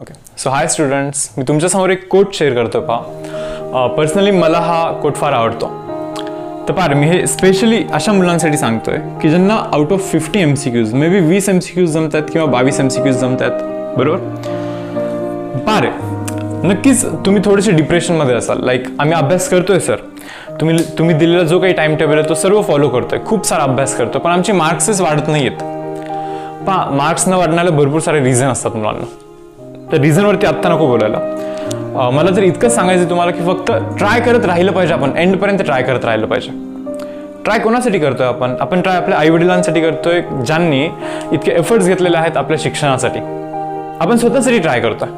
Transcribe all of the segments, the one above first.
Okay, so हाय students, मी तुमच्यासमोर एक coat share करतो पहा. पर्सनली मला हा कोट फार आवडतो. तर पहा, मी हे स्पेशली अशा मुलांसाठी सांगतोय की ज्यांना out of 50 MCQs may be 20 MCQs जमतात किंवा 22 MCQs जमतात, बरोबर. पारे नक्कीच तुम्ही थोडेसे डिप्रेशनमध्ये असाल. लाईक आम्ही अभ्यास करतोय सर, तुम्ही दिलेला जो काही टाइम टेबल आहे तो सर्व फॉलो करतोय, खूप सारा अभ्यास करतो, पण आमची मार्क्सच वाढत नाही आहेत. पहा, मार्क्स न वाढण्याला भरपूर सारे रिझन असतात मुलांना. तर रिझनवरती आत्ता नको बोलायला. मला तर इतकंच सांगायचं तुम्हाला की फक्त ट्राय करत राहिलं पाहिजे. आपण एंडपर्यंत ट्राय करत राहिलं पाहिजे. ट्राय कोणासाठी करतोय आपण ट्राय आपल्या आईवडिलांसाठी करतोय, ज्यांनी इतके एफर्ट्स घेतलेले आहेत आपल्या शिक्षणासाठी. आपण स्वतःसाठी ट्राय करतोय.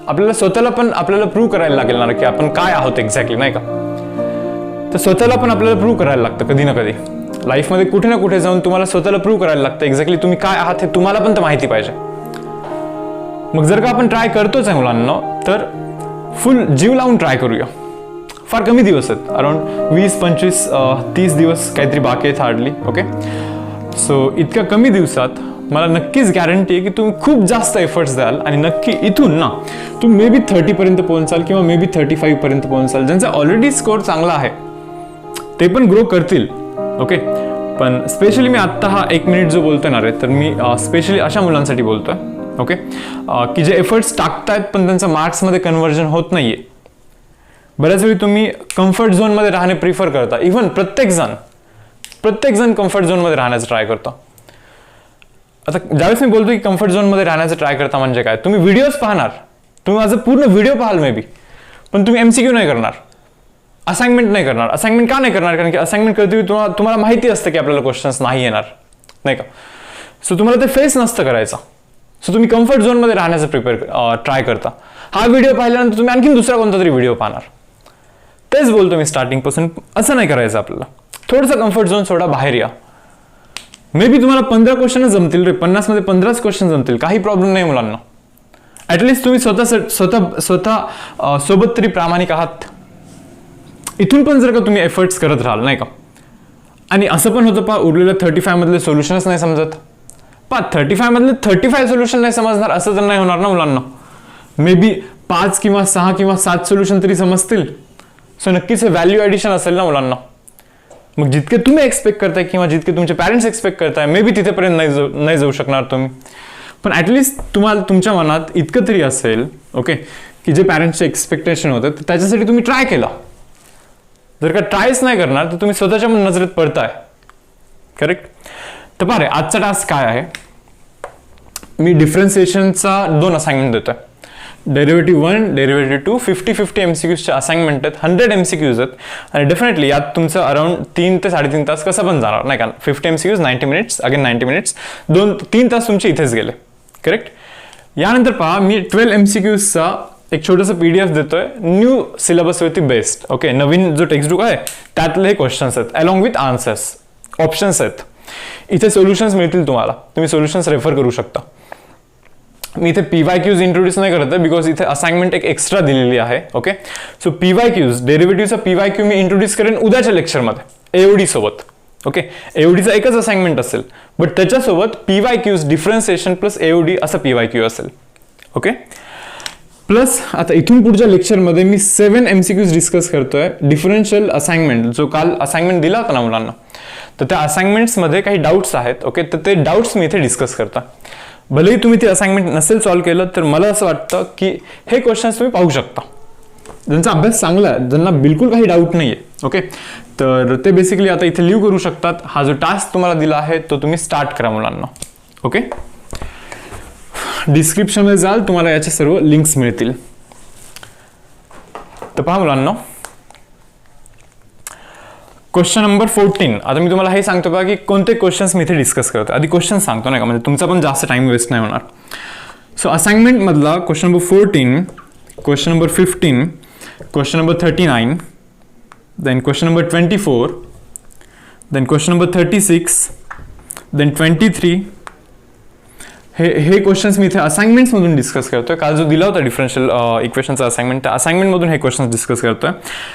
आपल्याला स्वतःला पण आपल्याला प्रूव्ह करायला लागेल ना की आपण काय आहोत एक्झॅक्टली, नाही का. तर स्वतःला पण आपल्याला प्रूव्ह करायला लागतं कधी ना कधी लाईफमध्ये. कुठे ना कुठे जाऊन तुम्हाला स्वतःला प्रूव्ह करायला लागतं एक्झॅक्टली तुम्ही काय आहात हे तुम्हाला पण तर माहिती पाहिजे. मग जर का आपण ट्राय करतोच आहे मुलांना, तर फुल जीव लावून ट्राय करूया. फार कमी दिवस आहेत, अराउंड 20-25-30 दिवस काहीतरी बाकी आहेत हार्डली. ओके, सो इतक्या कमी दिवसात मला नक्कीच गॅरंटी आहे की तुम्ही खूप जास्त एफर्ट्स द्याल आणि नक्की इथून ना तुम्ही मे बी 30 पर्यंत पोहोचाल किंवा मे बी 35 पर्यंत पोहोचाल. ज्यांचा ऑलरेडी स्कोर चांगला आहे ते पण ग्रो करतील. ओके, पण स्पेशली मी आत्ता हा 1 मिनिट जो बोलतोय ना रे, तर मी स्पेशली अशा मुलांसाठी बोलतोय. ओके, की जे एफर्ट्स टाकतायत पण त्यांचं मार्क्समध्ये कन्व्हर्जन होत नाहीये. बऱ्याच वेळी तुम्ही कम्फर्ट झोनमध्ये राहणे प्रिफर करता. इव्हन प्रत्येक जण कम्फर्ट झोनमध्ये राहण्याचं ट्राय करतो. आता ज्यावेळेस मी बोलतो की कम्फर्ट झोनमध्ये राहण्याचं ट्राय करता म्हणजे काय, तुम्ही व्हिडिओज पाहणार, तुम्ही माझं पूर्ण व्हिडिओ पाहाल मे बी, पण तुम्ही MCQ नाही करणार, असाइनमेंट नाही करणार. असाइनमेंट का नाही करणार? कारण की असाइनमेंट करते तुम्हाला माहिती असतं की आपल्याला क्वेश्चन्स नाही येणार, नाही का. सो तुम्हाला ते फेस नसतं करायचं. सो तुम्ही कम्फर्ट झोनमध्ये राहण्याचं ट्राय करता. हा व्हिडिओ पाहिल्यानंतर तुम्ही आणखीन दुसरा कोणता तरी व्हिडिओ पाहणार. तेच बोलतो मी स्टार्टिंगपासून, असं नाही करायचं आपल्याला. थोडंसं कम्फर्ट झोन सोडा, बाहेर या. मे बी तुम्हाला 15 क्वेश्चनच जमतील रे, 50 मध्ये 15 क्वेश्चन जमतील, काही प्रॉब्लेम नाही मुलांना. ऍटलिस्ट तुम्ही स्वतः सोबत तरी प्रामाणिक आहात. इथून पण जर का तुम्ही एफर्ट्स करत राहाल, नाही का. आणि असं पण होतं पहा, उरलेलं 35 मधले सोल्युशनच नाही समजत. 35 मधले 35 सोल्युशन नाही समजणार असं तर नाही होणार ना मुलांना. मे बी 5 किंवा 6 किंवा 7 सोल्युशन तरी समजतील. सो नक्कीच हे व्हॅल्यू ॲडिशन असेल ना मुलांना. मग जितके तुम्ही एक्सपेक्ट करताय किंवा जितके तुमचे पॅरेंट्स एक्सपेक्ट करताय, मे बी तिथेपर्यंत नाही जाऊ शकणार तुम्ही, पण ॲटलिस्ट तुम्हाला तुमच्या मनात इतकं तरी असेल, ओके, की जे पॅरेंट्सचे एक्सपेक्टेशन होतं त्याच्यासाठी तुम्ही ट्राय केला. जर का ट्रायच नाही करणार तर तुम्ही स्वतःच्या नजरेत पडताय. करेक्ट. तर पहा रे, आजचा टास्क काय आहे, मी डिफरन्सिएशनचा 2 असाइनमेंट देतोय. डेरिव्हेटिव्ह 1, डेरिव्हेटिव्ह 2, 50-50 MCQsचे असाइनमेंट आहेत. 100 MCQs आहेत आणि डेफिनेटली यात तुमचं अराउंड 3 ते 3.5 तास कसं पण जाणार, नाही का. 50 MCQs 90 मिनिट्स, अगेन 90 मिनिट्स, 2-3 तास तुमचे इथेच गेले. करेक्ट. यानंतर पहा, मी 12 MCQsचा एक छोटंसं PDF देतोय, न्यू सिलेबसवरती बेस्ड. ओके, नवीन जो टेक्स्टबुक आहे त्यातले हे क्वेश्चन्स आहेत, अलॉंग विथ आन्सर्स, ऑप्शन्स आहेत. इथे सोल्युशन्स मिळतील तुम्हाला, तुम्ही सोल्युशन्स रेफर करू शकता. मी इथे PYQs इंट्रोड्यूस नाही करत आहे बिकॉज इथे असाइनमेंट एक एक्स्ट्रा दिलेली आहे. Okay, so PYQs, डेरिव्हेटिव्हचा PYQ me introduce करेन उद्याच्या लेक्चरमध्ये AOD सोबत. ओके, AODचा एकच असाइनमेंट असेल, बट त्याच्यासोबत PYQs, डिफरन्सिएशन प्लस AOD असं PYQ असेल. ओके, प्लस आता इथून पुढच्या लेक्चरमध्ये मी 7 MCQs डिस्कस करतोय. डिफरन्शियल असाइनमेंट जो काल असाइनमेंट दिला होता ना मुलांना, तर त्या असाइनमेंट्समध्ये काही डाऊट्स आहेत. ओके, तर ते डाऊट्स मी इथे डिस्कस करतो. भलेही तुम्ही ते असाइनमेंट नसेल सॉल्व्ह केलं तर मला असं वाटतं की हे क्वेश्चन्स तुम्ही पाहू शकता. ज्यांचा अभ्यास चांगला आहे, ज्यांना बिलकुल काही डाऊट नाही आहे, ओके, तर ते बेसिकली आता इथे लिव्ह करू शकतात. हा जो टास्क तुम्हाला दिला आहे तो तुम्ही स्टार्ट करा मुलांना. ओके, डिस्क्रिप्शनमध्ये जाल, तुम्हाला याच्या सर्व लिंक्स मिळतील. तर पहा मुलांना, क्वेश्चन नंबर 14. आता मी तुम्हाला हे सांगतो बघा की कोणते क्वेश्चन्स मी इथे डिस्कस करतो. आधी क्वेश्चन सांगतो, नाही का, म्हणजे तुमचा पण जास्त टाइम वेस्ट नाही होणार. सो असाइनमेंट मधला question number 14, question number 15, question number 39, then question number 24, then question number 36, then 23, हे क्वेश्चन्स मी इथे असाइनमेंट्समधून डिस्कस करतोय. काल जो दिला होता डिफरन्शियल इक्वेशनचा असाइनमेंट, त्या असाइनमेंटमधून हे क्वेश्चन्स डिस्कस करतोय.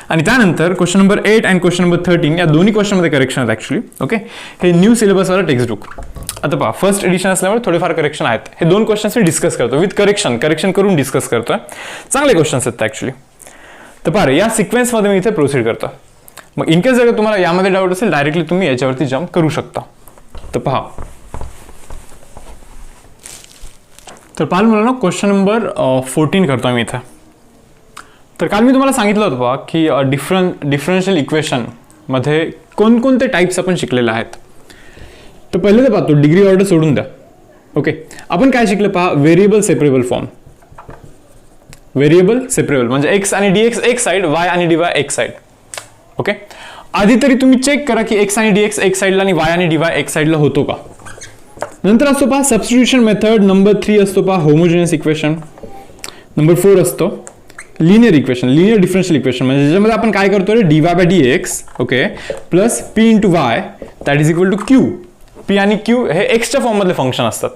आणि त्यानंतर क्वेश्चन नंबर 8 आणि क्वेश्चन नंबर 13 या दोन्ही क्वेश्चनमध्ये करेक्शन आहेत ॲक्च्युली. ओके, हे न्यू सिलेबसवाला टेक्स्टबुक. आता पहा, फर्स्ट एडिशन असल्यामुळे थोडेफार करेक्शन आहेत. हे दोन क्वेश्चन्स मी डिस्कस करतो विथ करेक्शन करून डिस्कस करतोय. चांगले क्वेश्चन्स आहेत ॲक्च्युली. तर पहा या सिक्वेन्समध्ये मी इथे प्रोसीड करतो. मग इन केस जर तुम्हाला यामध्ये डाऊट असेल डायरेक्टली तुम्ही याच्यावरती जम्प करू शकता. तर पहा, तर काल मला ना क्वेश्चन नंबर 14 करतो मी इथं. तर काल मी तुम्हाला सांगितलं होतं पहा की डिफरन्शियल इक्वेशनमध्ये कोणकोणते टाईप्स आपण शिकलेले आहेत. तर पहिले तर पाहतो डिग्री ऑर्डर सोडून द्या. ओके, आपण काय शिकलं पहा, variable separable form. Variable separable म्हणजे एक्स आणि डीएक्स एक साईड, वाय आणि डीवाय एक साईड. ओके, आधी तरी तुम्ही चेक करा की एक्स आणि डीएक्स एक साईडला आणि वाय आणि डीवाय एक साईडला होतो का. नंतर असतो पहा सबस्टिट्यूशन मेथड. नंबर 3 असतो पहा होमोजिनियस इक्वेशन. नंबर 4 असतो linear equation, linear differential equation म्हणजे ज्याच्यामध्ये आपण काय करतो रे, dy by dx okay plus p into y that is equal to q. p आणि q हे एक्सच्या फॉर्ममधले फंक्शन असतात.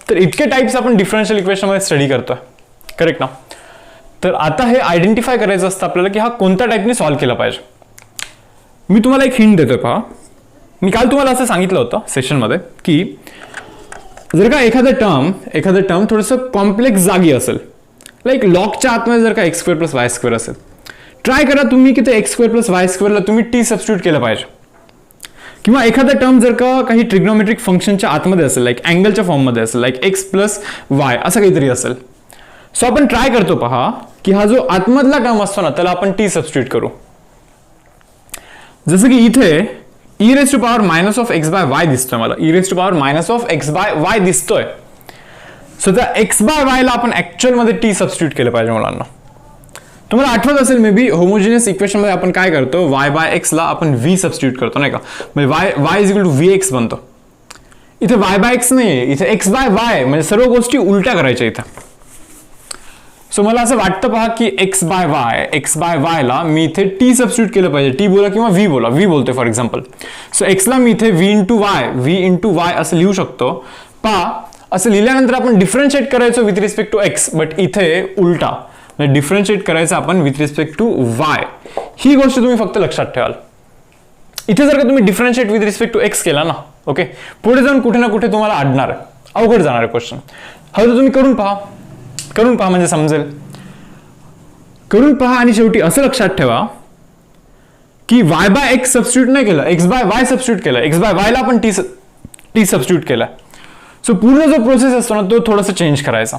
तर इतके टाइप्स आपण डिफरन्शियल इक्वेशनमध्ये स्टडी करतोय, करेक्ट ना. तर आता हे आयडेंटिफाय करायचं असतं आपल्याला की हा कोणत्या टाईपने सॉल्व्ह केला पाहिजे. मी तुम्हाला एक हिंट देतोय पहा. मी काल तुम्हाला असं सांगितलं होतं सेशनमध्ये की जर का एखादं टर्म थोडंसं कॉम्प्लेक्स जागी असेल, लाईक लॉगच्या आतमध्ये जर का x square plus y square असेल, ट्राय करा तुम्ही की ते एक्स स्क्वेअर प्लस वाय स्क्वेअरला तुम्ही टी सबस्टिट्यूट केलं पाहिजे. किंवा एखादा टर्म जर का काही ट्रिग्नोमेट्रिक फंक्शनच्या आतमध्ये असेल, लाईक अँगलच्या फॉर्ममध्ये असेल, लाईक एक्स प्लस वाय असं काहीतरी असेल, सो आपण ट्राय करतो पहा की हा जो आतमधला टर्म असतो ना त्याला आपण टी सबस्टिट्यूट करू. जसं की इथे e raise to power minus of x by y दिसतोय मला, e raise to power minus of x by y दिसतोय. सो त्या एक्स बाय वायला आपण ऍक्च्युअल मध्ये टी सबस्टिट्यूट केलं पाहिजे मुलांना. तुम्हाला आठवत असेल मे बी होमोजिनियस इक्वेशन मध्ये आपण काय करतो, वाय बाय एक्स ला आपण व्ही सबस्टिट्यूट करतो नाही का, म्हणजे y is equal to v x बनतो. इथे वाय बाय एक्स नाहीये, इथे एक्स बाय वाय म्हणजे सर्व गोष्टी उलट्या करायच्या इथे. सो मला असं वाटतं पहा की एक्स बाय वायला मी इथे टी सबस्टिट्यूट केलं पाहिजे. टी बोला किंवा व्ही बोला, व्ही बोलतोय फॉर एक्झाम्पल. सो एक्सला मी इथे व्ही इंटू वाय असं लिहू शकतो. पहा असं लिहिल्यानंतर आपण डिफरन्शिएट करायचो with respect to x, but इथे उलटा म्हणजे डिफरन्शिएट करायचं आपण विथ रिस्पेक्ट टू वाय. ही गोष्ट तुम्ही फक्त लक्षात ठेवाल. इथे जर का तुम्ही differentiate with respect to x केला ना, ओके, पुढे जाऊन कुठे ना कुठे तुम्हाला अडणार आहे, अवघड जाणार आहे क्वेश्चन. हवं तर तुम्ही करून पहा म्हणजे समजेल. करून पहा आणि शेवटी असं लक्षात ठेवा की वाय बाय एक्स सबस्टिट्यूट नाही केलं, एक्स बाय वाय सबस्टिट्यूट केलं, एक्स बाय वायला आपण टी सबस्टिट्यूट केलं. सो पूर्ण जो प्रोसेस असतो ना तो थोडासा चेंज करायचा.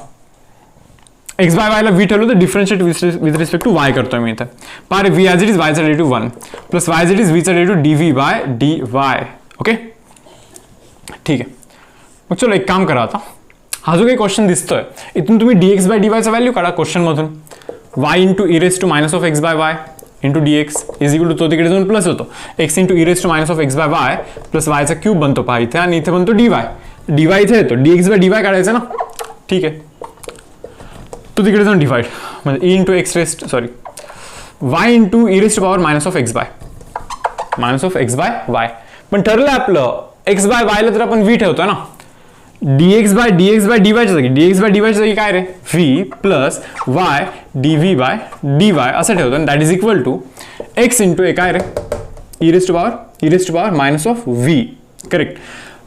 एक्स बाय वायला व्ही ठेवलं तर differentiate with respect to y करतोय मी इथे. पार व्ही ॲज इट इज वायचा derivative 1 plus y as it is व्हीचा derivative dv by d y. Okay ठीक आहे. मग चलो एक काम करा, आता हा जो काही क्वेश्चन दिसतोय इथून तुम्ही dx बाय dy चा व्हॅल्यू काढा क्वेश्चन मधून. y into e raise to minus of x by y into dx is equal to तो तिकडे जाऊन प्लस होतो x into e raise to minus of x by y plus वायचा cube बनतो पहा इथे, आणि इथे बनतो dy इथे येतो. dx बाय dy काढायचं ना, ठीक आहे. तो तिकडे जाऊन डिवाइड म्हणजे e into x raise y into e raise to power minus of x by y. पण ठरलं आपलं एक्स बाय वायला तर आपण v ठेवतो ना, dx बाय dy च्या जागी काय रे, v plus y dv bye dy असं ठेवतो आणि that is equal to x into a काय रे, e raise to power minus of v. Correct.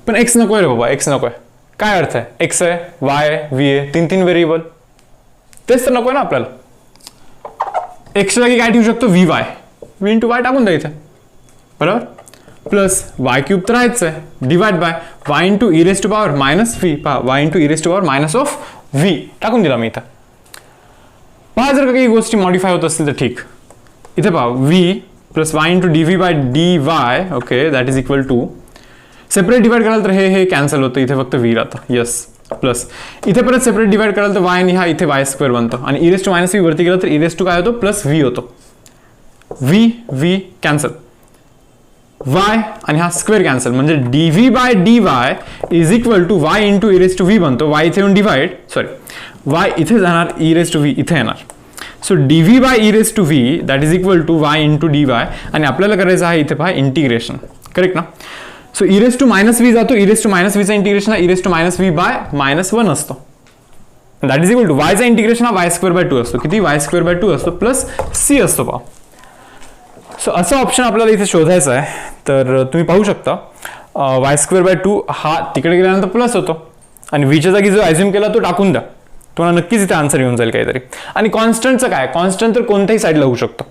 पण x नकोय रे बाबा, x नकोय. काय अर्थ आहे, x आहे, y आहे, v आहे, तीन व्हेरिएबल, तेच तर नकोय ना आपल्याला. x च्या जागी काय ठेवू शकतो, v इंटू y टाकून द्यायचं बरोबर, प्लस वाय क्यूब तर आहेच आहे divide by y into e raise to power minus v. पहा y into e raise to power minus of v टाकून दिला मी इथं. पहा जर का काही गोष्टी मॉडिफाय होत असतील तर ठीक. इथे पहा v plus y into d v by d y okay that is equal to separate divide कराल तर हे कॅन्सल होतं, इथे फक्त व्ही राहतं. येस प्लस इथे परत सेपरेट डिवाइड कराल तर वाय आणि हा इथे वाय स्क्वेअर बनतो आणि e raise to minus v वरती गेला तर ई रेज टू काय होतो प्लस व्ही होतो. व्ही कॅन्सल, y आणि हा स्क्वेअर कॅन्सल म्हणजे dv bye dy is equal to y into e raise to v बनतो. y इथे येऊन डिवाइड y इथे जाणार, ई रेज टू व्ही इथे येणार. So dv by e raise to v that is equal to y into dy आणि आपल्याला करायचं आहे इथे पहा इंटिग्रेशन, करेक्ट ना. So e raise to minus v जातो, ई रेस टू मायनस व्हीचा इंटिग्रेशन हा e raise to minus v by -1 असतो. दॅट इज इक्वल टू वायचा इंटिग्रेशन हा y²/2 असतो. किती y²/2 असतो प्लस c असतो पहा. सो असं ऑप्शन आपल्याला इथे शोधायचं आहे. तर तुम्ही पाहू शकता y²/2 हा तिकडे गेल्यानंतर प्लस होतो आणि व्हीच्या जागी जो ॲझ्युम केला तो टाकून द्या, तुम्हाला नक्कीच इथे आन्सर येऊन जाईल काहीतरी. आणि कॉन्स्टंटचं काय, कॉन्स्टंट तर कोणत्याही साईडला होऊ शकतो.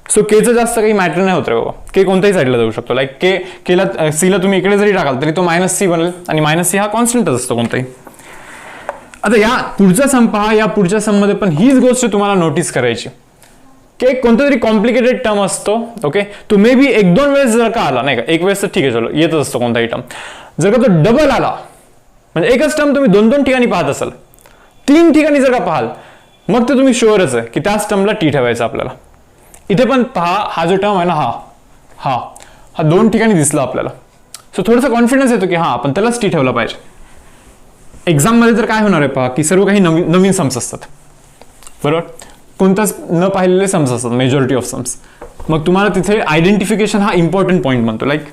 सो केचं जास्त काही मॅटर नाही होत रे बाबा, के कोणत्याही साईडला जाऊ शकतो. लाईक केला सीला तुम्ही इकडे जरी टाकाल तरी तो -c बनेल आणि -c हा कॉन्स्टंटच असतो कोणताही. आता या पुढचा सम पहा, या पुढच्या सम मध्ये पण हीच गोष्ट तुम्हाला नोटीस करायची की कोणता तरी कॉम्प्लिकेटेड टर्म असतो. ओके, तो मे बी 1-2 वेळेस जर का आला नाही का, एक वेळेस तर ठीक आहे चलो येतच असतो कोणताही टर्म. जर का तो डबल आला म्हणजे एकच टर्म तुम्ही 2-2 ठिकाणी पाहत असाल, 3 ठिकाणी जर का पाहाल, मग तर तुम्ही शुअरच आहे की त्याच टर्मला टी ठेवायचं आपल्याला. इथे पण पहा, हा जो टर्म आहे ना हा 2 ठिकाणी दिसला आपल्याला. सो थोडासा कॉन्फिडन्स येतो की हा आपण त्यालाच टी ठेवला पाहिजे. एक्झाम मध्ये तर काय होणार आहे पहा की सर्व काही नवीन सम्स असतात, बरोबर, कोणताच न पाहिलेले सम्स असतात, मेजॉरिटी ऑफ सम्स. मग तुम्हाला तिथे आयडेंटिफिकेशन हा इम्पॉर्टंट पॉईंट बनतो. लाईक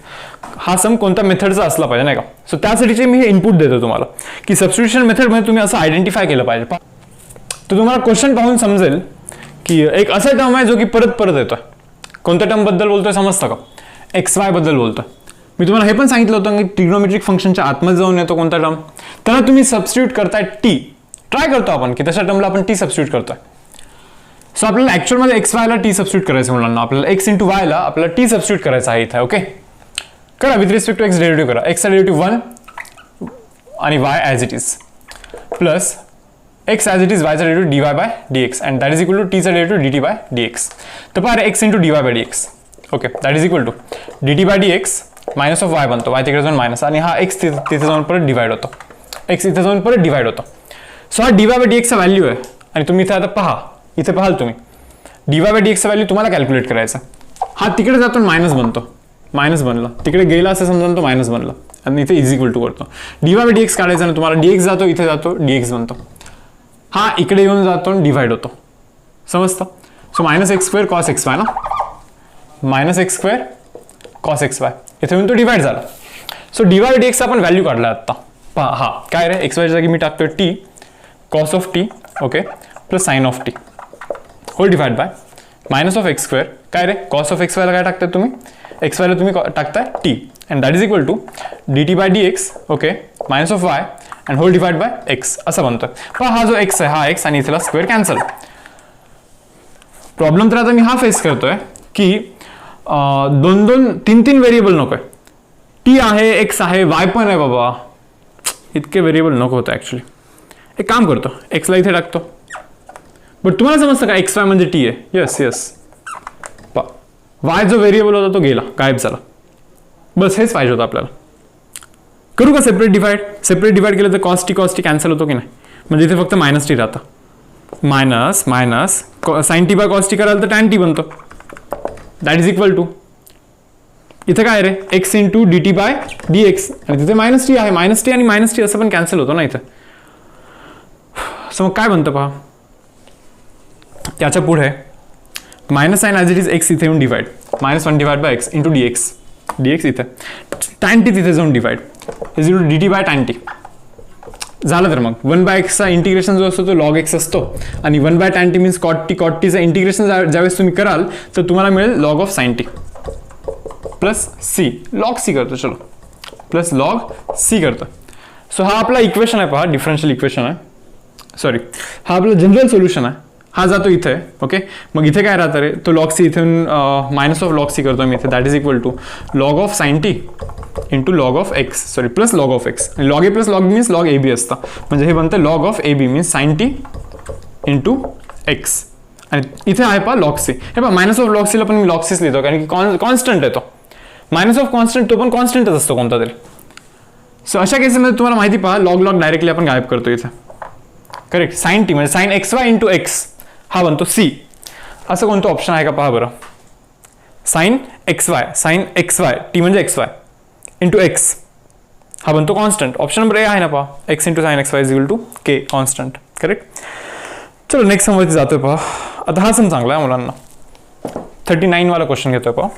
हा सम कोणत्या मेथडचा असला पाहिजे नाही का. सो त्यासाठीचे मी हे इनपुट देतो तुम्हाला की सबस्टिट्यूशन मेथडमध्ये तुम्ही असं आयडेंटिफाय केलं पाहिजे. तर तुम्हाला क्वेश्चन पाहून समजेल की एक असा टर्म आहे जो की परत परत येतोय. कोणत्या टर्म बद्दल बोलतोय समजतं का, XY बद्दल बोलतोय. मी तुम्हाला हे पण सांगितलं होतं की ट्रिग्नोमेट्रिक फंक्शनच्या आतमध्ये जाऊन येतो कोणता टर्म, त्याला तुम्ही सबस्टिट्यूट करताय टी. ट्राय करतो आपण की तशा टर्मला आपण टी सबस्टिट्यूट करतोय. सो आपल्याला ऍक्च्युअलमध्ये XY ला टी सबस्टिट्यूट करायचं मुलांना, आपल्याला x × y ला आपल्याला टी सबस्टिट्यूट करायचं आहे इथे. ओके, करा with respect to x derivative करा. x चा डेरिव्हेटिव्ह 1 आणि y as it is plus x as it is y चा derivative dy/dx and that is equal to t चा डेरिव्हेटिव्ह dt/dx. तर पहा x × dy/dx. Okay, that is equal to dt/dx minus of y बनतो, y तिकडे जाऊन minus आणि हा x तिथे जाऊन परत डिवाइड होतो, x इथे जाऊन परत डिवाइड होतो. सो हा dy/dx चा व्हॅल्यू आहे आणि तुम्ही इथे आता पहा, इथे पाहाल तुम्ही dy/dx चा व्हॅल्यू तुम्हाला कॅल्क्युलेट करायचा. हा तिकडे जातो मायनस बनतो, मायनस बनला, तिकडे गेला असं समजा तो मायनस बनला आणि इथे इज इक्वल टू करतो. dy/dx काढायचा ना तुम्हाला, dx जातो इथे जातो dx बनतो, हा इकडे येऊन जातो डिवाइड होतो, समजतं. सो -x² cos xy ना, -x² cos xy इथे येऊन तो डिवाइड झाला. सो dy/dx आपण व्हॅल्यू काढला आता. पहा हा काय रे, xy जागी मी टाकतोय t cos of t okay plus sin of t whole divide by minus of x² काय रे, cos of xy ला काय टाकताय तुम्ही, xy ला तुम्ही टाकताय t and that is equal to dt/dx okay minus of y and whole divide by x असं बनतोय. पहा हा जो x आहे हा x आणि इथला स्क्वेअर कॅन्सल. प्रॉब्लेम तर आता मी हा फेस करतोय की 2-3 व्हेरिएबल नकोय, t आहे x आहे y पण आहे बाबा, इतके व्हेरिएबल नको होतं ऍक्च्युली. एक काम करतो, x ला इथे टाकतो, बट तुम्हाला समजतं का XY म्हणजे t आहे. येस y जो व्हेरिएबल होता तो गेला, गायब झाला. बस हेच पाहिजे होतं आपल्याला. करू का सेपरेट डिवाइड केलं तर cos t कॅन्सल होतो की नाही, म्हणजे इथे फक्त -t राहतं. Minus sin t cos t कराल तर tan t बनतो, दॅट इज इक्वल टू इथे काय रे x × dt/dx आणि तिथे -t आहे, -t आणि -t असं पण कॅन्सल होतो ना इथे. सो मग काय बनतं पहा, त्याच्या पुढे minus sine as it is x इथे येऊन डिवाइड -1/x × dx इथे tan t तिथे जाऊन divide is equal to dt/tan t झालं. तर मग 1/x चा इंटिग्रेशन जो असतो तो log x असतो आणि 1/tan t means cot t चा इंटिग्रेशन ज्यावेळेस तुम्ही कराल तर तुम्हाला मिळेल log of sin t plus c log c करतो, चलो प्लस log c करतो. सो हा आपला इक्वेशन आहे पहा, डिफरन्शियल इक्वेशन आहे, सॉरी हा आपला जनरल सोल्युशन आहे. हा जातो इथे ओके, मग इथे काय राहतं रे, तो log c इथून मायनस ऑफ log c करतो मी इथे, that is equal to log of sin t into log of x sorry plus log of x. log a plus log b means log ab असतं, म्हणजे हे बनतं log of ab means sin t into x आणि इथे आहे पहा log c. हे पहा मायनस ऑफ log c ला पण मी log cच लिहितो कारण की कॉन्स्टंट आहे तो, मायनस ऑफ कॉन्स्टंट तो पण कॉन्स्टंटच असतो कोणता तरी. सो अशा केसमध्ये तुम्हाला माहिती पहा log डायरेक्टली आपण गायब करतो इथे, करेक्ट. sin t म्हणजे sin xy इंटू x हा बनतो c. असं कोणतं ऑप्शन आहे का पहा बरं, sin xy t म्हणजे xy इंटू x हा बनतो कॉन्स्टंट. ऑप्शन नंबर ए आहे ना पहा, x into sin xy is equal to k constant, correct. चलो नेक्स्ट समवरती जातोय पहा. आता हा सम चांगला आहे मुलांना, 39 वाला क्वेश्चन घेतोय पहा.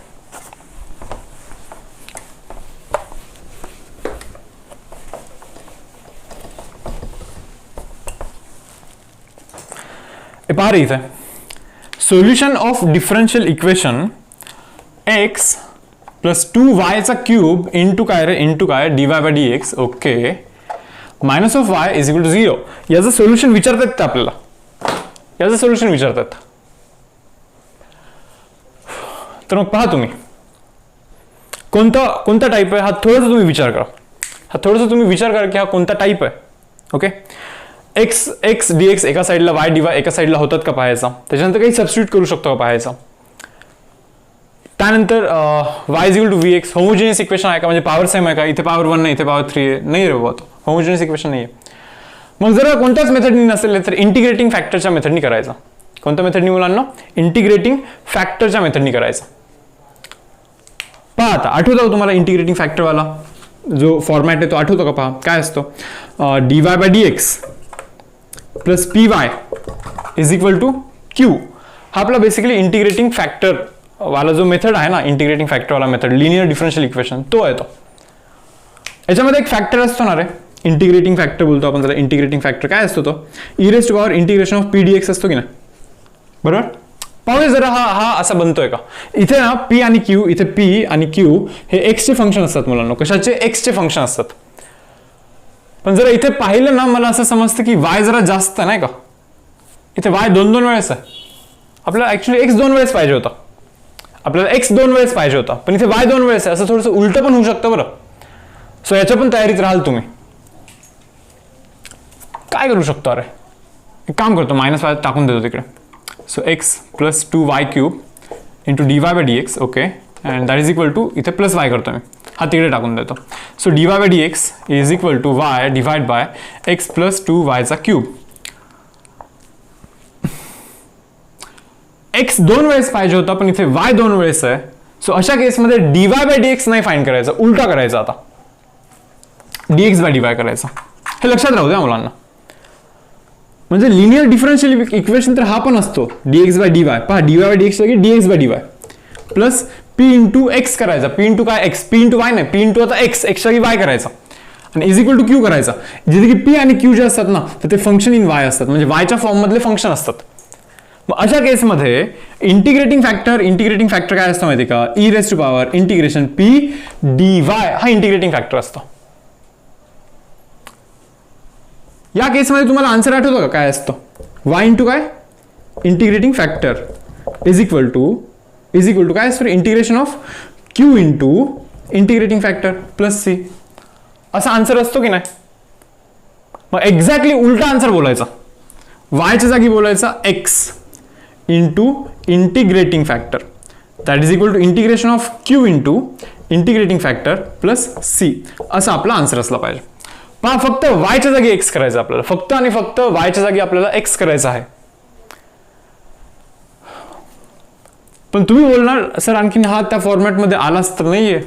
पहा रे इथे solution of differential equation x plus 2y cube into काय रे इंटू काय dy by dx. Okay, minus of y is equal to 0. याचं सोल्युशन विचारतात आपल्याला, याचं सोल्युशन विचारतात. तर मग पहा तुम्ही कोणता टाईप आहे हा थोडंसं तुम्ही विचार करा, की हा कोणता टाईप आहे. ओके, एक्स डी एक्स एका साईडला, वाय डी वाय एका साईडला होतात का पाहायचा. त्याच्यानंतर काही सबस्टिट्यूट करू शकतो का पाहायचा. त्यानंतर y is equal to v x homogeneous equation आहे का, म्हणजे पॉवर सेम आहे का. इथे पॉवर 1 नाही, इथे पॉवर 3 नाही रे बाबा, तो होमोजिनियस इक्वेशन नाही आहे. मग जर कोणत्याच मेथडनी नसेल तर इंटिग्रेटिंग फॅक्टरच्या मेथडनी करायचा. कोणत्या मेथडनी मुलांना, इंटिग्रेटिंग फॅक्टरच्या मेथडनी करायचा. पहा आता आठवतो का तुम्हाला इंटिग्रेटिंग फॅक्टरवाला जो फॉर्मॅट आहे तो आठवतो का. पहा काय असतो, dy by dx plus p y is equal to q. हा आपला बेसिकली इंटिग्रेटिंग फॅक्टर वाला जो मेथड आहे ना, इंटिग्रेटिंग फॅक्टर वाला मेथड, लिनियर डिफरन्शियल इक्वेशन, तो आहे तो. याच्यामध्ये एक फॅक्टर असतो ना रे, इंटिग्रेटिंग फॅक्टर बोलतो आपण त्याला. इंटिग्रेटिंग फॅक्टर काय असतो तो, e raise to power integration of p d x असतो की नाही. बरोबर, पाहूया जरा हा असा बनतोय का. इथे ना पी आणि क्यू, इथे पी आणि क्यू हे एक्सचे फंक्शन असतात मुलांना. कशाचे, एक्सचे फंक्शन असतात. पण जरा इथे पाहिलं ना, मला असं समजतं की वाय जरा जास्त नाही का. इथे वाय दोन वेळेस आहे. आपल्याला ऍक्च्युली एक्स 2 वेळेस पाहिजे होता, आपल्याला एक्स 2 वेळेस पाहिजे होता, पण इथे वाय 2 वेळेस आहे. असं थोडंसं उलटं पण होऊ शकतं बरं. सो याच्या पण तयारीत राहाल तुम्ही. काय करू शकतो, अरे एक काम करतो, मायनस वाय टाकून देतो तिकडे. So x plus 2y cube into dy by dx. Okay, and that is equal to, इथे प्लस वाय करतो मी, हा तिकडे टाकून देतो. So dy by dx is equal to y divide by x plus 2y cube. X 2 वेळेस पाहिजे होता, पण इथे y 2 वेळेस आहे. सो अशा केसमध्ये dy बाय dx नाही फाइंड करायचा, उलटा करायचा. आता dx बाय dy करायचा. हे लक्षात राहू द्या मुलांना. म्हणजे लिनियर डिफरन्शियल इक्वेशन तर हा पण असतो, dx बाय dy. पहा dy बाय dx जागी dx by dy plus p into x करायचा. p इंटू काय, एक्स, p इंटू वाय नाही, p इंटू आता एक्स जागी वाय करायचा आणि इज इक्वल टू क्यू करायचा. जिथे की p आणि q जे असतात ना, तर ते फंक्शन इन वाय असतात, म्हणजे वायच्या फॉर्म मधले फंक्शन असतात. मग अशा केसमध्ये इंटिग्रेटिंग फॅक्टर काय असतं माहिती का, e raise to power integration p dy हा इंटिग्रेटिंग फॅक्टर असतो. या केसमध्ये तुम्हाला आन्सर आठवतो का काय असतो, y इंटू काय integrating factor is equal to काय असतो, integration of q into integrating factor plus c. असा आन्सर असतो की नाही. मग एक्झॅक्टली उलटा आन्सर बोलायचा, वायच्या जागी बोलायचा x into integrating factor that is equal to integration of q into integrating factor plus c. असा आपला आन्सर असला पाहिजे. पहा फक्त वायच्या जागी एक्स करायचं आपल्याला, फक्त आणि फक्त वायच्या जागी आपल्याला एक्स करायचं आहे. पण तुम्ही बोलणार सर आणखीन हा त्या फॉर्मॅटमध्ये आलाच तर नाहीये.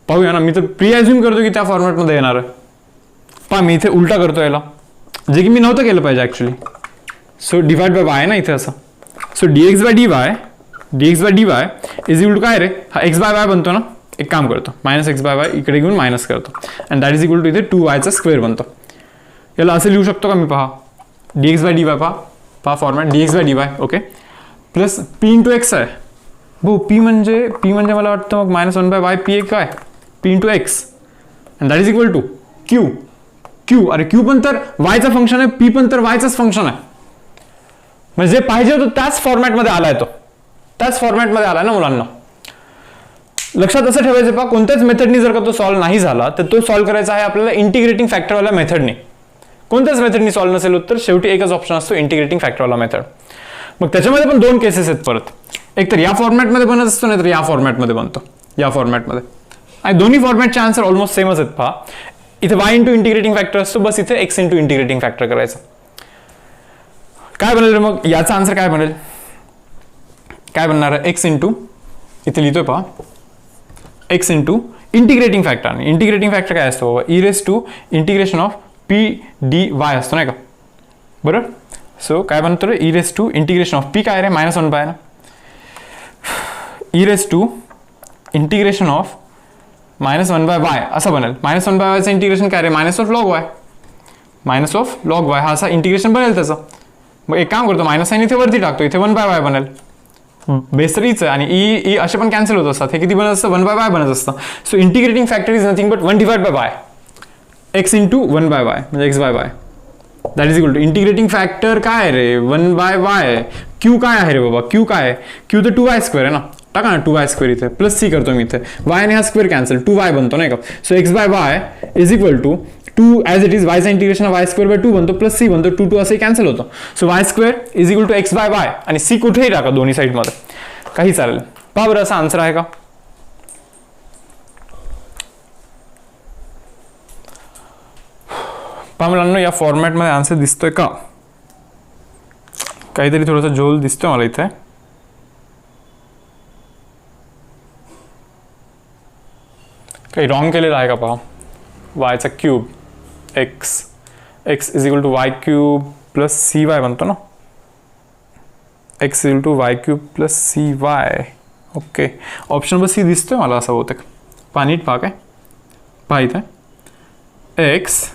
पाहूया ना, मी तर प्रिअझ्युम करतो की त्या फॉर्मॅटमध्ये येणार आहे. पहा मी इथे उलटा करतो याला, जे की मी नव्हतं केलं पाहिजे actually. So divide by y ना इथे असं. So dx by dy is equal to काय रे, हा x बाय वाय बनतो ना. एक काम करतो, मायनस एक्स बाय वाय इकडे घेऊन मायनस करतो and that is equal to इथे 2y स्क्वेअर बनतो. याला असं लिहू शकतो का मी, पहा dx बाय dy. पहा format dx by dy. Okay, plus p into x आहे. भाऊ p म्हणजे मला वाटतं मग मायनस 1 बाय वाय p काय p into x and that is equal to q. अरे क्यू पण तर वायचा फंक्शन आहे, p पण तर वायचाच फंक्शन आहे. म्हणजे जे पाहिजे होतं त्याच फॉर्मॅटमध्ये आलाय, तो त्याच फॉर्मॅटमध्ये आलाय ना मुलांना. लक्षात असं ठेवायचं, पहा कोणत्याच मेथडनी जर का तो सॉल्व्ह नाही झाला तर तो सॉल्व्ह करायचा आहे आपल्याला इंटिग्रेटिंग फॅक्टरवाल्या मेथडनी. कोणत्याच मेथडनी सॉल्व्ह नसेल तर शेवटी एकच ऑप्शन असतो, इंटिग्रेटिंग फॅक्टरवाला मेथड. मग त्याच्यामध्ये पण 2 केसेस आहेत परत. एक तर या फॉर्मॅटमध्ये बनत असतो, नाही तर या फॉर्मॅटमध्ये बनतो, या फॉर्मॅटमध्ये. आणि दोन्ही फॉर्मॅटचे आन्सर ऑलमोस्ट सेमच आहेत. पहा इथे y इंटू इंटिग्रेटिंग फॅक्टर असतो, बस इथे x इंटू इंटिग्रेटिंग फॅक्टर करायचं. काय बनेल मग याचा आन्सर काय बनेल, काय बनणार आहे, x इंटू इथे लिहितोय पहा x इंटू इंटिग्रेटिंग फॅक्टर. आणि इंटिग्रेटिंग फॅक्टर काय असतो बाबा, e raise to integration of p dy असतो नाही का. बरोबर. सो काय बनतो रे, e raise to integration of p काय रे, मायनस 1 बाय ना, e raise to integration of minus 1 by y असं बनेल. मायनस 1 बाय वायचं इंटिग्रेशन काय रे, मायनस ऑफ लॉग वाय हा असा इंटिग्रेशन बनेल त्याचं. मग एक काम करतो, मायनस साईन इथे वरती टाकतो, इथे 1/y बनेल. बेस तर ईच आहे आणि ई असे पण कॅन्सल होत असतात. हे किती बनत असतं, 1/y बनत असतं. So integrating factor is nothing but 1 divide by y, x into 1/y म्हणजे x/y. That is equal to integrating factor काय आहे रे, 1/y. क्यू काय आहे रे बाबा, क्यू काय आहे, क्यू तर 2y² आहे ना, टाका ना 2y² इथे, प्लस सी करतो मी इथे, वाय आणि हा स्क्वेअर कॅन्सल, 2y बनतो नाही का. So x/y is equal to 2 as it is वायचा इंटिग्रेशन y²/2 बनतो, प्लस सी बनतो, 2 असंही कॅन्सल होतं. So y² is equal to x/y आणि सी कुठेही टाका दोन्ही साईडमध्ये, काही चालेल. पहा बरं असा आन्सर आहे का. पहा मुलांना या फॉर्मॅटमध्ये आन्सर दिसतोय का, काहीतरी थोडासा झोल दिसतोय मला इथे. काही रॉंग केलेलं आहे का पहा. वायचा cube x is equal to y³ plus CY बनतो ना, x is equal to y³ plus CY. Okay, option number c दिसतोय मला असं बहुतेक. पहा नीट पहा, काय पहा इथे एक्स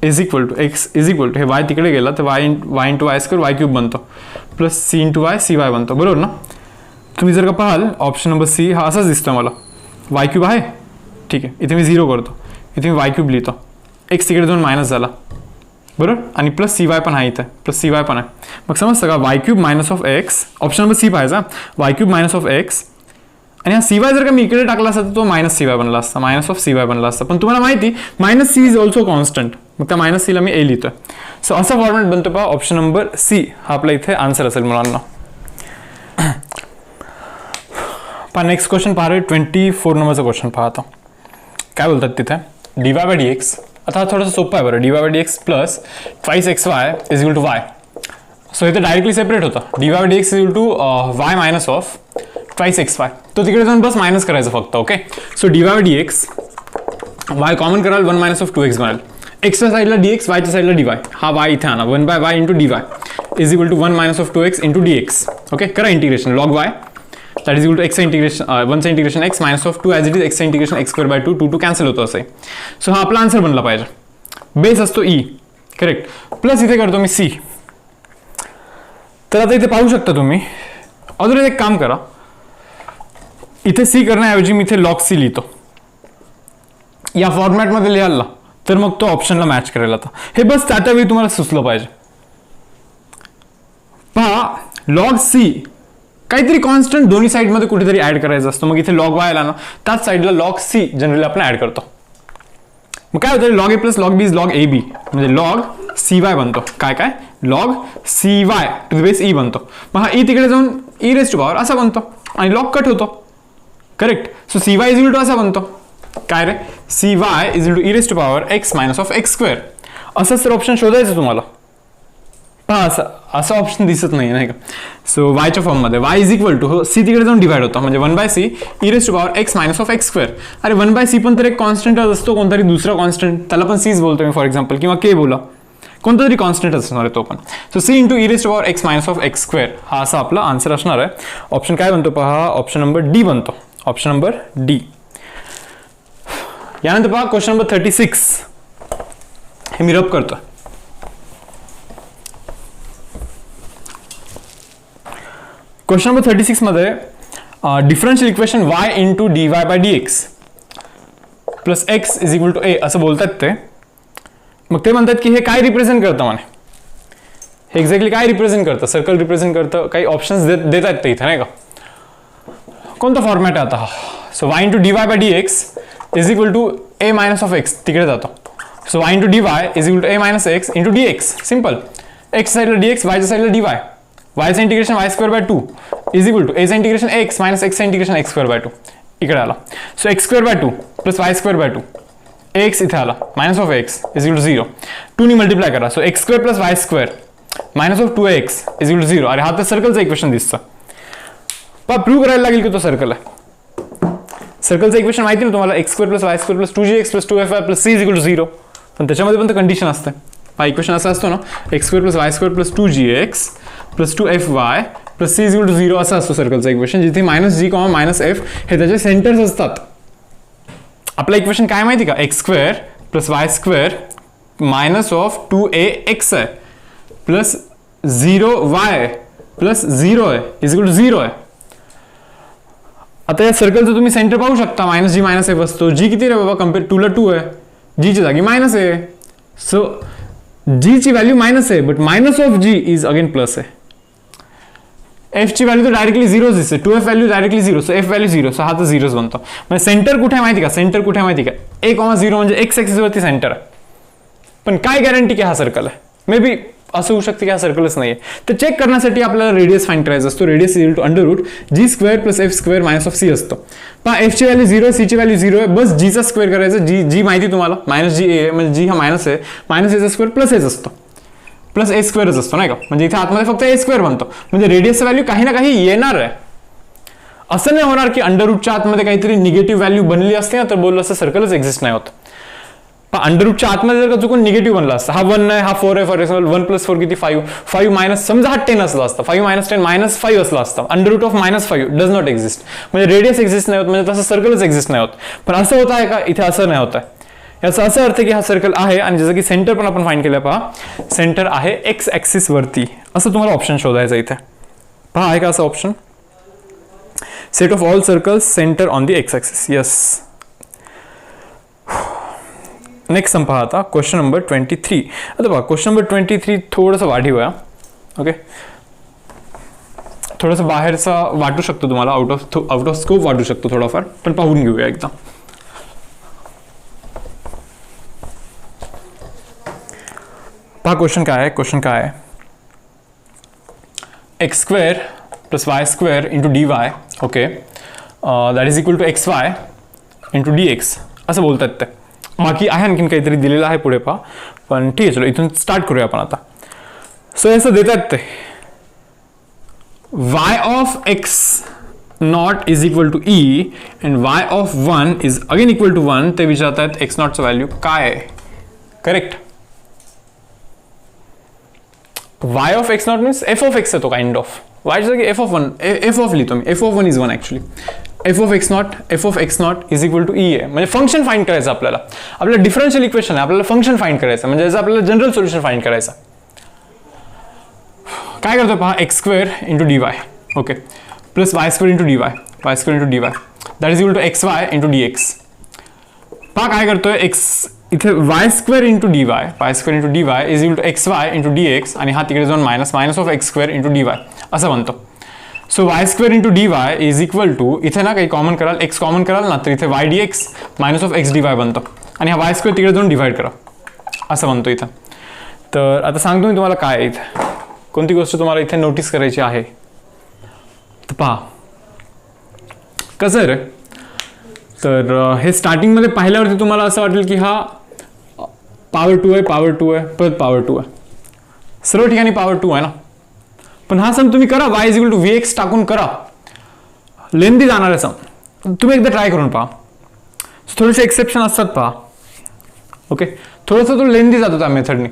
इज इक्वल टू हे वाय तिकडे गेला तर y इंटू y² y³ बनतो, plus c into y CY बनतो, बरोबर ना. तुम्ही जर का पाहाल ऑप्शन नंबर सी हा असाच दिसतोय मला. y³ आहे, ठीक आहे, इथे मी 0 करतो, इथे मी y³ लिहितो, एक्स तिकडे जाऊन मायनस झाला, बरोबर, आणि प्लस CY पण आहे इथे, प्लस CY पण आहे. मग समजतं का, y³ minus of x, option number c पाहायचा, y³ मायनस ऑफ एक्स, आणि हा CY जर का मी इकडे टाकला असता तर तो मायनस CY बनला असता, मायनस ऑफ CY बनला असता. पण तुम्हाला माहिती minus c is also constant, मग त्या मायनस सीला मी ए लिहितोय. सो असा फॉर्मॅट बनतो पहा. ऑप्शन नंबर सी हा आपला इथे आन्सर असेल मुलांना. पहा नेक्स्ट क्वेश्चन पहा रे, 24 नंबरचा क्वेश्चन पहा. आता काय बोलतात तिथे, dy/dx. आता हा थोडासा सोपा आहे बरं. dy/dx plus twice xy is equal to y. So इथे डायरेक्टली सेपरेट होता. dy/dx is equal to y minus of twice xy. तो तिकडे जाऊन बस मायनस करायचं फक्त. Okay, so dy/dx Y common कराल, 1 मायनस ऑफ 2x बनेल. एक्सच्या साईडला dx, वायच्या साईडला dy. हा वाय इथे आणा, 1/y into dy is equal to 1 minus of 2x into dx. Okay, करा integration, log y that is equal to x integration 1 integration x minus of 2 as it is x integration x²/2, 2 cancel होतो असं. So हा आपला answer बनला पाहिजे. Base असतो E, correct, plus इथे करतो मी सी. तर आता इथे पाहू शकता तुम्ही, अजून एक काम करा, इथे सी करण्याऐवजी मी इथे लॉग सी लिहितो. या फॉर्मॅटमध्ये लिहाल ना तर मग तो ऑप्शनला मॅच करेल. आता हे बस त्या वेळी तुम्हाला सुचलं पाहिजे. पहा लॉग सी काहीतरी कॉन्स्टंट दोन्ही साईडमध्ये कुठेतरी ऍड करायचं असतं. मग इथे लॉग वाय आला ना, त्याच साईडला लॉग सी जनरली आपण ऍड करतो. मग काय होतं, log a plus log b is log a b, म्हणजे लॉग CY बनतो. काय log CY to the base e बनतो. मग हा ई तिकडे जाऊन ई रेज टू पॉवर असा बनतो आणि लॉग कट होतो. Correct, so CY is equal to असा बनतो. काय रे, CY is equal to e raise to power x minus of x². असंच तर ऑप्शन शोधायचं तुम्हाला. पहा असं ऑप्शन दिसत नाही का. सो वायच्या फॉर्ममध्ये y is equal to c तिकडे जाऊन डिवाइड होतो, म्हणजे 1/c e raise to power x minus of x². अरे 1/c पण तर एक कॉन्स्टंटच असतो, कोणतरी दुसरा कॉन्स्टंट, त्याला पण सीच बोलतो मी फॉर एक्झाम्पल, किंवा के बोला, कोणता तरी कॉन्स्टंट असणार आहे तो पण. So c into e raise to power x minus of x² हा असा आपला आन्सर असणार आहे. ऑप्शन काय बनतो पहा, ऑप्शन नंबर डी बनतो. Option number D. यानंतर पहा क्वेश्चन नंबर 36. हे मी रब करतो. क्वेश्चन नंबर 36 मध्ये differential equation y into dy/dx plus x is equal to a असं बोलतात ते. मग ते म्हणतात की हे काय रिप्रेझेंट करतं म्हणे, हे एक्झॅक्टली काय रिप्रेझेंट करतं, सर्कल रिप्रेझेंट करतं, काही ऑप्शन्स देत आहेत ते इथे नाही का. कोणता फॉर्मॅट आहे आता हा. So y into dy/dx is equal to a minus of x तिकडे जातो. So y into dy is equal to a minus x into dx. Simple, x साईडला dx, वायच्या साईडला dy. वायचं integration y²/2 is equal to एचं integration x minus एक्सचं integration x²/2 इकडे आला. So x²/2 plus y²/2 x इथे आला, minus of x is equal to 0. 2 नी मल्टिप्लाय करा. So x² plus y² minus of 2x is equal to 0. अरे हा तर सर्कलचं इक्वेशन दिसतं. पण प्रूव्ह करायला लागेल की तो सर्कल आहे. सर्कलचं इक्वेशन माहिती ना तुम्हाला, x² plus y² plus 2gx plus 2fy plus c is equal to 0. पण त्याच्यामध्ये पण तर कंडिशन असते. हा इक्वेशन असा असतो ना, x² plus y² plus 2gx plus 2fy plus c is equal to 0 असं असतो सर्कलचं इक्वेशन, जिथे -g, -f हे त्याचे सेंटर्स असतात. आपलं इक्वेशन काय माहिती का, x² plus y² minus of 2ax आहे प्लस 0y प्लस 0 आहे इज इक्वल टू 0 आहे. आता या सर्कलचं तुम्ही सेंटर पाहू शकता, मायनस जी मायनस एफ असतो. जी किती रे बाबा, कम्पेअर 2 ला 2 आहे, जीची जागी मायनस आहे. सो जी ची व्हॅल्यू मायनस आहे, but minus of g is again plus आहे. एफ ची व्हॅल्यू तर डायरेक्टली 0 दिसते, 2f value directly 0, so f value 0, so हा तर 0च बनतो. म्हणजे सेंटर कुठे आहे माहिती का, सेंटर कुठे आहे माहिती का, 1,0 म्हणजे एक्स एक्सिस वरती सेंटर आहे. पण काय गॅरंटी की हा सर्कल आहे, मे बी असं होऊ शकते की हा सर्कलच नाहीये. तर चेक करण्यासाठी आपल्याला रेडियस फाइंड करायचा असतो. Radius equal to under root g square plus f square minus of c असतो. पहा एफ ची व्हॅल्यू 0 आहे, सी ची व्हॅल्यू 0 आहे, बस जीचा स्क्वेअर करायचं. जी माहिती तुम्हाला मायनस जी ए म्हणजे जी हा मायनस आहे, मायनस एचा स्क्वेअर प्लस एच असतो, प्लस ए स्क्वेअरच असतो नाही का. म्हणजे इथे आतमध्ये फक्त ए स्क्वेअर बनतो, म्हणजे रेडियसचा व्हॅल्यू काही ना काही येणार आहे. असं नाही होणार की अंडर रूटच्या आतमध्ये काहीतरी निगेटिव्ह व्हॅल्यू बनली असते ना तर बोललो असं सर्कलच एक्झिस्ट नाही होत. अंडर रूटच्या आतमध्ये जर का चुकून निगेटिव्ह बनला असता, हा 1 नाही हा 4 आहे फॉर एक्झाम्पल, 1 प्लस 4 किती 5, 5 मायनस समजा हा 10 असला असता, 5 मायनस 10 मायनस 5 असला असता, under root of minus 5 does not exist. म्हणजे रेडियस एक्झिस्ट नाही होत, म्हणजे तसं सर्कलच एक्झिस्ट नाही होत. पण असं होत आहे का, इथे असं नाही होत आहे. याचा असं अर्थ की हा सर्कल आहे आणि जसं की सेंटर पण आपण फाइंड केलं, पहा सेंटर आहे एक्स ऍक्सिस वरती, असं तुम्हाला ऑप्शन शोधायचं इथे. पहा आहे का असं option, set of all circles centre on the x axis. Yes. Next पहा आता क्वेश्चन नंबर 23. आता पहा क्वेश्चन नंबर 23 थोडंसं वाढीव आहे. ओके, थोडंसं बाहेरचा वाटू शकतो तुम्हाला, आउट ऑफ स्कोप वाटू शकतो थोडाफार, पण पाहून घेऊया एकदा. पहा क्वेश्चन काय आहे, क्वेश्चन काय आहे, x square plus y square into d y, okay, that is equal to x y into d x असं बोलतात ते. बाकी आहे आणखीन काहीतरी दिलेलं आहे पुढे पहा, पण ठीक आहे चलो इथून स्टार्ट करूया आपण आता. सो असं देतात ते y of x naught is equal to e and y of 1 is again equal to 1. ते विचारतात x नॉटचं व्हॅल्यू काय आहे. Correct. y of x naught means f of x येतो काइंड ऑफ. y च्या जागी f ऑफ 1, f ऑफ लिहितो मी, f of 1 is 1 actually. f of x naught is equal to e आहे, म्हणजे फंक्शन फाइंड करायचं आपल्याला. आपल्याला डिफरन्शियल इक्वेशन आहे, आपल्याला फंक्शन फाइंड करायचं, म्हणजे याचं आपल्याला जनरल सोल्युशन फाइंड करायचं. काय करतो पहा, x square into d y, okay, plus y square into d y, y square into d y that is equal to x y into d x. पहा काय करतोय, एक्स इथे y square into d y, y square into d y is equal to x y into d x, आणि हा तिकडे जाऊन minus minus of x square into d y असं बनतो. So y square into d y is equal to, इथे ना काही common कराल, एक्स कॉमन कराल ना, तर इथे Y d x minus of x d Y बनतो, आणि हा वाय स्क्वेअर तिकडे जाऊन डिवाइड करा असं बनतो इथं. तर आता सांगतो मी तुम्हाला काय आहे इथे, कोणती गोष्ट तुम्हाला इथे नोटीस करायची आहे. तर पहा कसं आहे रे, तर हे स्टार्टिंगमध्ये पाहिल्यावरती तुम्हाला असं वाटेल की हा पॉवर 2 आहे, पॉवर 2 आहे, परत पॉवर 2 आहे, सर्व ठिकाणी पॉवर 2 आहे ना. पण हा सम तुम्ही करा, y is equal to v x टाकून करा, लेंदी जाणार आहे सम. तुम्ही एकदा ट्राय करून पहा. थोडेसे एक्सेप्शन असतात पहा, ओके, थोडंसं तो लेंदी जातो त्या मेथडनी.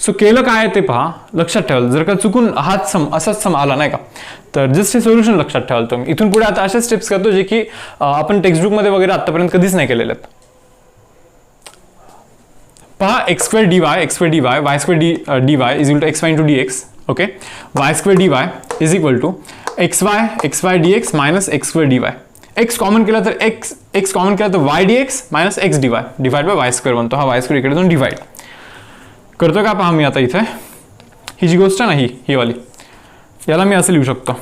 सो केलं काय ते पहा, लक्षात ठेवाल. जर का चुकून हाच सम असाच सम आला नाही का, तर जस्ट हे सोल्युशन लक्षात ठेवाल तुम्ही. इथून पुढे आता अशा स्टेप्स करतो जे की आपण टेक्स्टबुकमध्ये वगैरे आतापर्यंत कधीच नाही केलेले आहेत. पहा x square d y, x square d y, y square d y is equal to x y into d x, okay, y square d y is equal to x y d x minus x square d y. X common केला तर x common केला तर y d x minus x d y divide by y square बनतो. हा Y square इकडे जाऊन divide करतो का पहा मी आता इथे. ही जी गोष्ट आहे ना ही वाली, याला मी असं लिहू शकतो,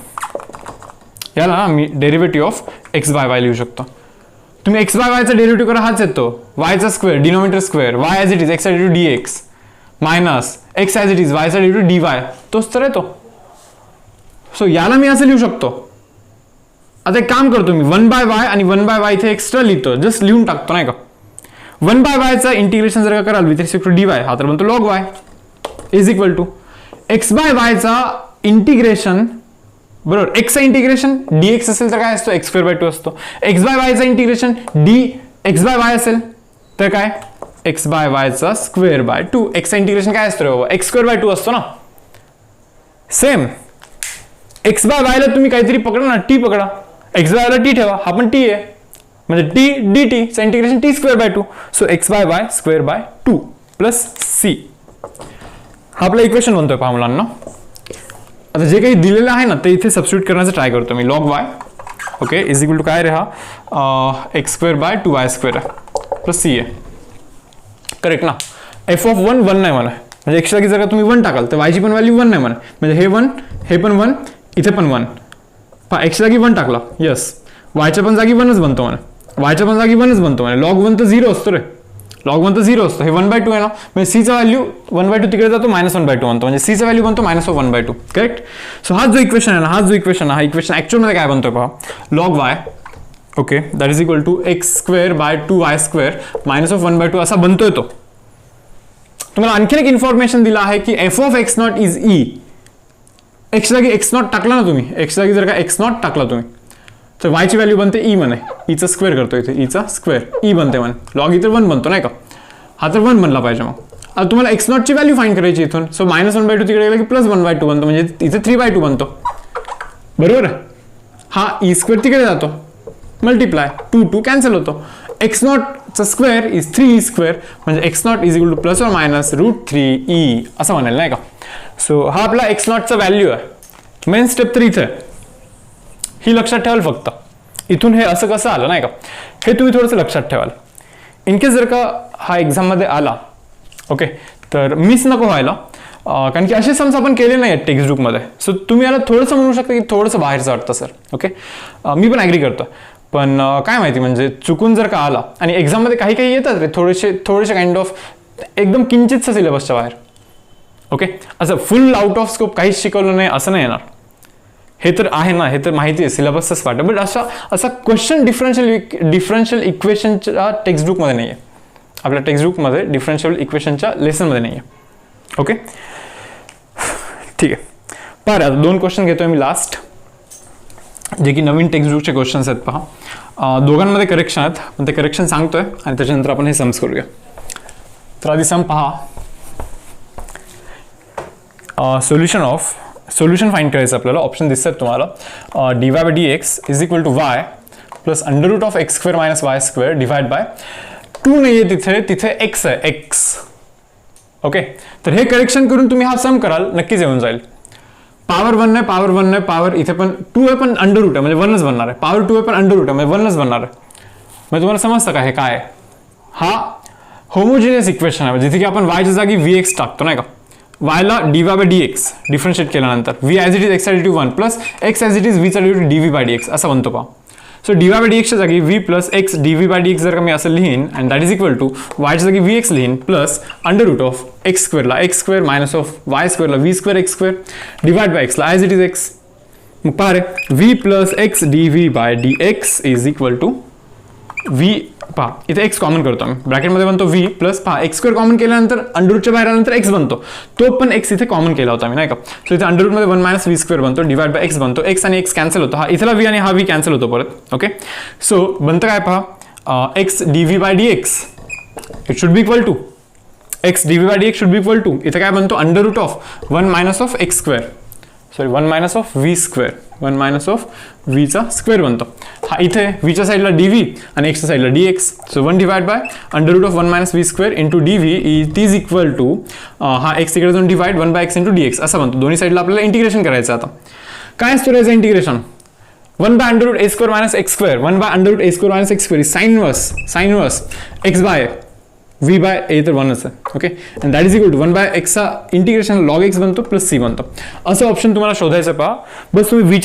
याला ना मी derivative of x by y लिहू शकतो. तुम्ही एक्स बाय वायचा डेरिव्हेटिव्ह करा, हाच येतो, वायचा square denominator square, y as it is x into d x minus x as it is वायचा डेरिव्हेटिव्ह डी वाय, तोच तर येतो. सो याला मी असं लिहू शकतो. आता एक काम करतो मी, 1 बाय वाय आणि 1 बाय वाय इथे एक्स्ट्रा लिहितो, जस्ट लिहून टाकतो नाही का. 1 बाय वायचा इंटिग्रेशन जर का कराल with respect to d y, हा तर बनतो log y is equal to x by वायचा इंटिग्रेशन, बरोबर, एक्सचा इंटिग्रेशन डी एक्स असेल तर काय असतो, एक्स स्क्वेअर बाय 2 असतो. एक्स बाय वायचा integration d x by y असेल तर काय, एक्स बाय वायचा स्क्वेअर बाय 2. एक्सचा इंटिग्रेशन काय असतो रे बाबा, एक्स स्क्वेअर बाय 2 असतो ना. सेम एक्स बाय वायला तुम्ही काहीतरी पकडा ना, टी पकडा, एक्स बाय वायला टी ठेवा, हा पण टी आहे, म्हणजे टी डी टी चा integration t square by 2. So x by y square by 2 plus c. हा आपला इक्वेशन बनतोय पहा मुलांना. आता जे काही दिलेलं आहे ना ते इथे सबस्टिट्यूट करण्याचा ट्राय करतो मी. Log y okay is equal to काय रे हा एक्स स्क्वेअर बाय 2y² आहे प्लस सी आहे. करेक्ट ना. एफ ऑफ 1 1 नाही म्हणा, म्हणजे एक्सच्या जागी जर का तुम्ही 1 टाकाल तर वायची पण व्हॅल्यू 1 नाही म्हणा, म्हणजे हे 1 हे पण 1 इथे पण 1. पहा एक्सच्या जागी 1 टाकला यस, वायच्या पण जागी 1च बनतो म्हणा, वायच्या पण जागी 1च बनतो म्हणा. लॉग 1 तर 0 असतो रे, लॉग 1 तर 0 असतो. हे 1/2 आहे ना, म्हणजे सीचा व्हॅल्यू 1/2 तिकडे जातो -1/2 बनतो, म्हणजे सीचा व्हॅल्यू बनतो -1/2. करेक्ट. सो हा जो इक्वेशन आहे ना, हा जो इक्वेशन आहे, हा इक्वेशन ॲक्च्युअलमध्ये काय बनतोय पहा. Log y okay that is equal to x² by 2y² -1/2 असा बनतोय तो. तुम्हाला आणखीन एक इन्फॉर्मेशन दिला आहे की F of x naught is E. X जागी एक्स नॉट टाकला ना तुम्ही, एक्स जागी जर का एक्स नॉट टाकला तुम्ही तर वायची व्हॅल्यू बनते ई म्हणे, ईचा स्क्वेअर करतो इथे, ईचा स्क्वेअर ई बनते म्हणे. लॉग इतर 1 बनतो नाही का, हा तर 1 बनला पाहिजे. मग आता तुम्हाला एक्स नॉटची व्हॅल्यू फाईंड करायची इथून. सो -1/2 तिकडे गेला की +1/2 बनतो, म्हणजे इथे 3/2 बनतो. बरोबर आहे. हा ई स्क्वेअर तिकडे जातो, मल्टिप्लाय 2 कॅन्सल होतो. एक्स नॉटचा स्क्वेअर इज 3e², म्हणजे x naught is equal to ±√3e असं म्हणाल नाही का. सो हा आपला एक्स नॉटचा व्हॅल्यू आहे. मेन स्टेप तर इथे आहे, ही लक्षात ठेवाल फक्त. इथून हे असं कसं आलं नाही का, हे तुम्ही थोडंसं लक्षात ठेवाल. इनकेस जर का हा एक्झाममध्ये आला ओके तर मिस नको व्हायला, कारण की असे सम्स आपण केले नाही आहेत टेक्स्ट बुकमध्ये. सो तुम्ही याला थोडंसं म्हणू शकता की थोडंसं बाहेरचं वाटतं सर. ओके मी पण ॲग्री करतो, पण काय माहिती म्हणजे चुकून जर का आला आणि एक्झाममध्ये काही काही येतात रे थोडेसे काइंड ऑफ एकदम किंचितचं सिलेबसच्या बाहेर. ओके असं फुल आउट ऑफ स्कोप काहीच शिकवलं नाही असं नाही येणार. हे तर आहे ना, हे तर माहिती आहे सिलेबसचाच पार्ट आहे, बट असा क्वेश्चन डिफरन्शियल इक्वेशनच्या टेक्स्टबुकमध्ये नाही आहे. आपल्या टेक्स्टबुकमध्ये डिफरन्शियल इक्वेशनच्या लेसनमध्ये नाही आहे. ओके ठीक आहे. पहा आता 2 क्वेश्चन घेतोय मी लास्ट, जे की नवीन टेक्स्टबुकचे क्वेश्चन्स आहेत. पहा दोघांमध्ये करेक्शन आहेत, पण ते करेक्शन सांगतोय आणि त्याच्यानंतर आपण हे सम्स करूया. तर आधी सम पहा. सोल्युशन फाइंड करायचं आपल्याला. ऑप्शन दिसतात तुम्हाला. dy/dx is equal to y plus √(x²-y²) divide by 2 नाही आहे तिथे x आहे x. ओके तर हे करेक्शन करून तुम्ही हा सम कराल नक्कीच येऊन जाईल. पॉवर 1 नाही, पॉवर 1 नाही, पॉवर इथे पण 2 आहे पण अंडररूट आहे म्हणजे 1च बनणार आहे. पॉवर 2 आहे पण अंडररूट आहे म्हणजे 1च बनणार आहे. म्हणजे तुम्हाला समजतं का हे काय आहे. हा होमोजिनियस इक्वेशन आहे जिथे की आपण y च्या जागी vx टाकतो नाही का. y ला dy/dx डिफरन्शिएट केल्यानंतर v as it is x/1 plus x as it is v/dv/dx असं बनतो पहा. सो dy/dx च्या जागी v प्लस x dv/dx जर का मी असं लिहीन and that is equal to y च्या जागी vx लिहीन प्लस √(x² ला x² -(y²) ला v² x² divide by x ला ॲज इट इज x. मग पहा रे v plus x dv/dx is equal to v. पहा इथे x कॉमन करतो आम्ही, ब्रॅकेटमध्ये बनतो v प्लस पहा x² कॉमन केल्यानंतर अंडररूटच्या बाहेर आल्यानंतर x बनतो. तो पण x इथे कॉमन केला होता मी नाही का. सो इथे अंडररूटमध्ये 1 - v² बनतो डिवाइड बाय x बनतो. x आणि x कॅन्सल होतो. हा इथला v आणि हा v कॅन्सल होतो परत. ओके सो बनतं काय पहा x dv/dx it should be equal to x dv/dx should be equal to इथे काय बनतो (1 - (x²) सॉरी 1 - (v²) 1 - (v) चा स्क्वेअर बनतो. हा इथे v च्या साईडला dv आणि x च्या साईडला dx. So 1 divide by (1 - (v²) into dv is equal to हा x तिकडे जाऊन डिवाइड 1/x इंटू dx असा बनतो. दोन्ही साईडला आपल्याला इंटिग्रेशन करायचं. आता काय असतो याचं integration 1/√(a²-x²) 1/√(a²-x² is sine inverse x by v by a तर 1च आहे. Okay and that is equal to 1/x चा इंटिग्रेशन log x बनतो प्लस c बनतो. असं ऑप्शन तुम्हाला शोधायचं पहा. बस तुम्ही v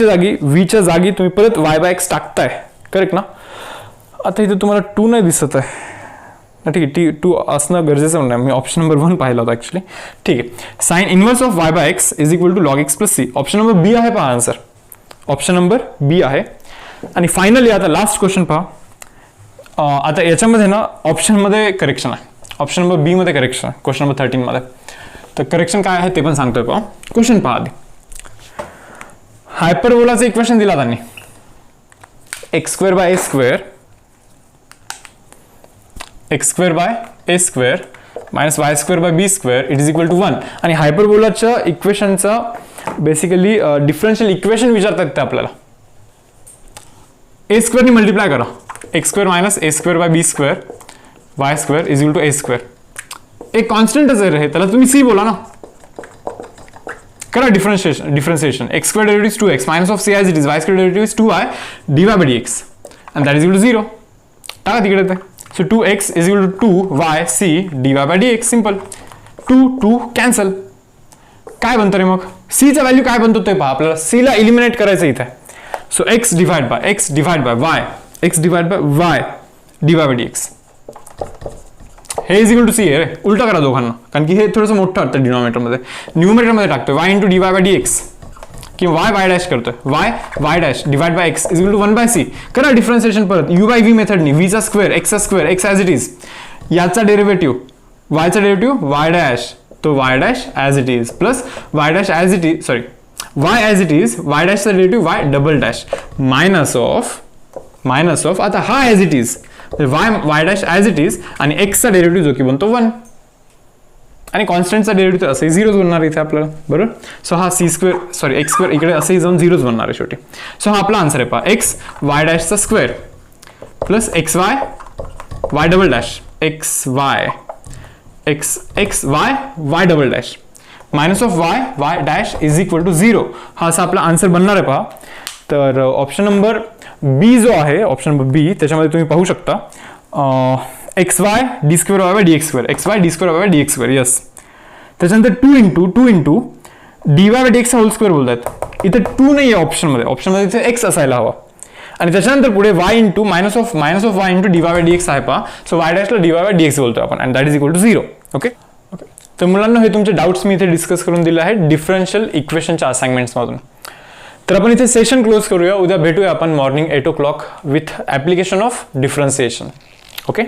च्या जागी तुम्ही परत y/x टाकताय. करेक्ट ना. आता इथे तुम्हाला 2 नाही दिसत आहे, ठीक आहे 2 असणं गरजेचं नाही. मी ऑप्शन नंबर 1 पाहिला होता ॲक्च्युली. ठीक आहे sine inverse of y/x is equal to log x plus c. Option number b आहे पहा आन्सर. ऑप्शन नंबर बी आहे. आणि फायनली आता लास्ट क्वेश्चन पहा. आता याच्यामध्ये ना ऑप्शनमध्ये करेक्शन आहे. ऑप्शन नंबर बी मध्ये करेक्शन आहे क्वेश्चन नंबर 13 मध्ये. तर करेक्शन काय आहे ते पण सांगतोय पहा. क्वेश्चन पहा आधी. हायपरबोलाचं इक्वेशन दिला त्यांनी x² a² -y² b² it is equal to 1. आणि हायपरबोलाच्या इक्वेशनचा बेसिकली डिफरन्शियल इक्वेशन विचारतात ते आपल्याला. a² नी मल्टिप्लाय करा x² -a² b² y² is equal to a². एक कॉन्स्टंटच आहे रे, त्याला तुम्ही c बोला ना. करा differentiation x square derivative is 2x minus of c as it is y square derivative is 2y dy by dx and that is equal to 0. टाका तिकडे ते. So 2x is equal to 2y c dy by dx simple. 2 cancel. काय बनतं रे मग? c चा value काय बनतो ते पहा. आपल्याला c ला इलिमिनेट करायचं इथे. So x divide by y dy by dx हे इज इक्वल टू सी आहे रे. उलटा करा दोघांना, कारण की हे थोडंसं मोठं वाटतं डिनॉमिनेटरमध्ये. न्यूमरेटरमध्ये टाकतोय y into dy by dx किंवा y डॅश करतोय y dash divide by x is equal to 1 by c. करा डिफरन्शिएशन परत u बाय v मेथडनी. v चा स्क्वेअर x चा square x as it is, याचा डेरिव्हेटिव्ह y चा डेरिव्हेटिव्ह y डॅश, तो y dash as it is plus y dash as it is sorry y as it is y डॅशचा derivative y double dash minus of आता हा as it is y dash as it is आणि x चा derivative जो की बनतो 1 आणि कॉन्स्टंटचा derivative असंही 0च बनणार इथे आपल्याला, बरोबर. सो हा x स्क्वेअर इकडे असंही जाऊन 0च बनणार आहे शेवटी. सो हा आपला आन्सर आहे पहा, x y डॅशचा square plus y double dash y double dash minus of y dash is equal to 0. हा असा आपला आन्सर बनणार आहे पहा. तर ऑप्शन नंबर बी जो आहे, ऑप्शन नंबर बी, त्याच्यामध्ये तुम्ही पाहू शकता xy d square y by d x square, xy d square y by d x square. Yes. त्याच्यानंतर 2 into dy by d x whole square बोलतात. इथे 2 नाही आहे ऑप्शनमध्ये इथे x असायला हवा. आणि त्याच्यानंतर पुढे y into minus of y into dy by d x आहे पहा. सो y डॅशला dy बाय डी एक्स बोलतोय आपण and that is equal to 0. Okay. तर मुलांना हे तुमचे डाऊट्स मी इथे डिस्कस करून दिले आहेत डिफरन्शियल इक्वेशनच्या असाइनमेंट्समधून. तर आपण इथे सेशन क्लोज करूया. उद्या भेटूया आपण morning 8 o'clock with application of differentiation. Okay.